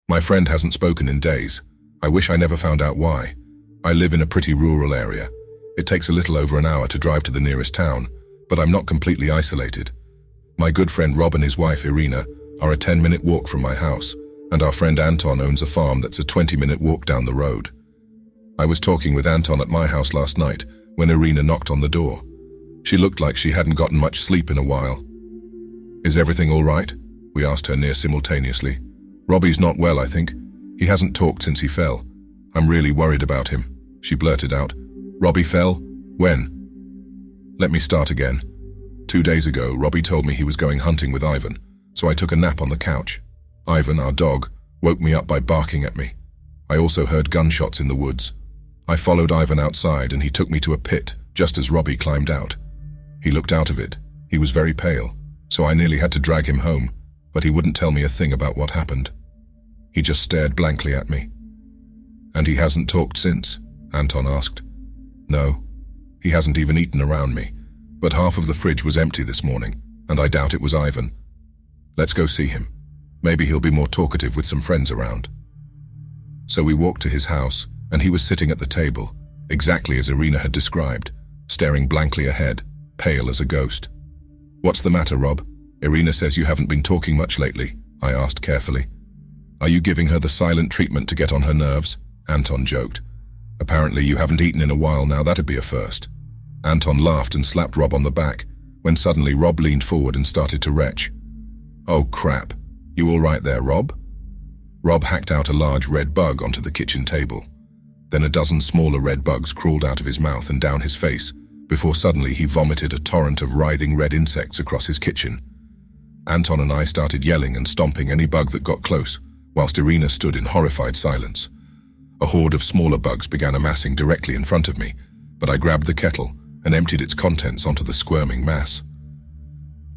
My friend hasn't spoken in days. I wish I never found out why. I live in a pretty rural area. It takes a little over an hour to drive to the nearest town, but I'm not completely isolated. My good friend Rob and his wife Irina are a 10-minute walk from my house, and our friend Anton owns a farm that's a 20-minute walk down the road. I was talking with Anton at my house last night when Irina knocked on the door. She looked like she hadn't gotten much sleep in a while. "Is everything all right?" we asked her near simultaneously. "Robbie's not well, I think. He hasn't talked since he fell. I'm really worried about him," she blurted out. "Robbie fell? When?" Let me start again. 2 days ago, Robbie told me he was going hunting with Ivan, so I took a nap on the couch. Ivan, our dog, woke me up by barking at me. I also heard gunshots in the woods. I followed Ivan outside and he took me to a pit just as Robbie climbed out. He looked out of it. He was very pale, so I nearly had to drag him home, but he wouldn't tell me a thing about what happened. He just stared blankly at me. "And he hasn't talked since?" Anton asked. "No. He hasn't even eaten around me, but half of the fridge was empty this morning, and I doubt it was Ivan. Let's go see him. Maybe he'll be more talkative with some friends around." So we walked to his house, and he was sitting at the table, exactly as Irina had described, staring blankly ahead, pale as a ghost. "What's the matter, Rob? Irina says you haven't been talking much lately," I asked carefully. "Are you giving her the silent treatment to get on her nerves?" Anton joked. "Apparently you haven't eaten in a while now, that'd be a first." Anton laughed and slapped Rob on the back, when suddenly Rob leaned forward and started to retch. "Oh crap, you all right there, Rob?" Rob hacked out a large red bug onto the kitchen table. Then a dozen smaller red bugs crawled out of his mouth and down his face, before suddenly he vomited a torrent of writhing red insects across his kitchen. Anton and I started yelling and stomping any bug that got close, whilst Irina stood in horrified silence. A horde of smaller bugs began amassing directly in front of me, but I grabbed the kettle and emptied its contents onto the squirming mass.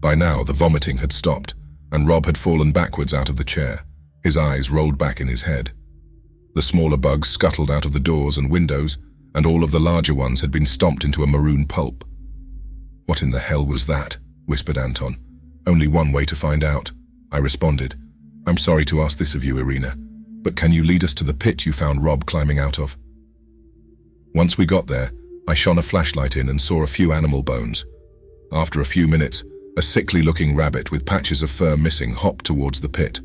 By now, the vomiting had stopped, and Rob had fallen backwards out of the chair, his eyes rolled back in his head. The smaller bugs scuttled out of the doors and windows, and all of the larger ones had been stomped into a maroon pulp. "What in the hell was that?" whispered Anton. "Only one way to find out," I responded. "I'm sorry to ask this of you, Irina, but can you lead us to the pit you found Rob climbing out of?" Once we got there, I shone a flashlight in and saw a few animal bones. After a few minutes, a sickly-looking rabbit with patches of fur missing hopped towards the pit.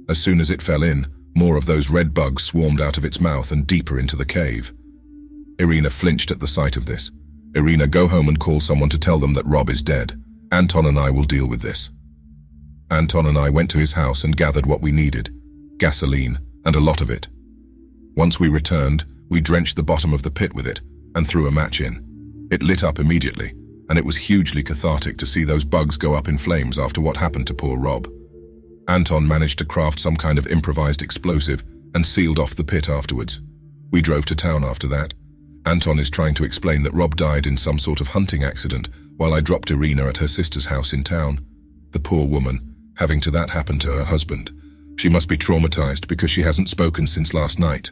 As soon as it fell in, more of those red bugs swarmed out of its mouth and deeper into the cave. Irina flinched at the sight of this. "Irina, go home and call someone to tell them that Rob is dead. Anton and I will deal with this." Anton and I went to his house and gathered what we needed: gasoline, and a lot of it. Once we returned, we drenched the bottom of the pit with it and threw a match in. It lit up immediately, and it was hugely cathartic to see those bugs go up in flames after what happened to poor Rob. Anton managed to craft some kind of improvised explosive and sealed off the pit afterwards. We drove to town after that. Anton is trying to explain that Rob died in some sort of hunting accident while I dropped Irina at her sister's house in town. The poor woman, having to that happen to her husband. She must be traumatized because she hasn't spoken since last night.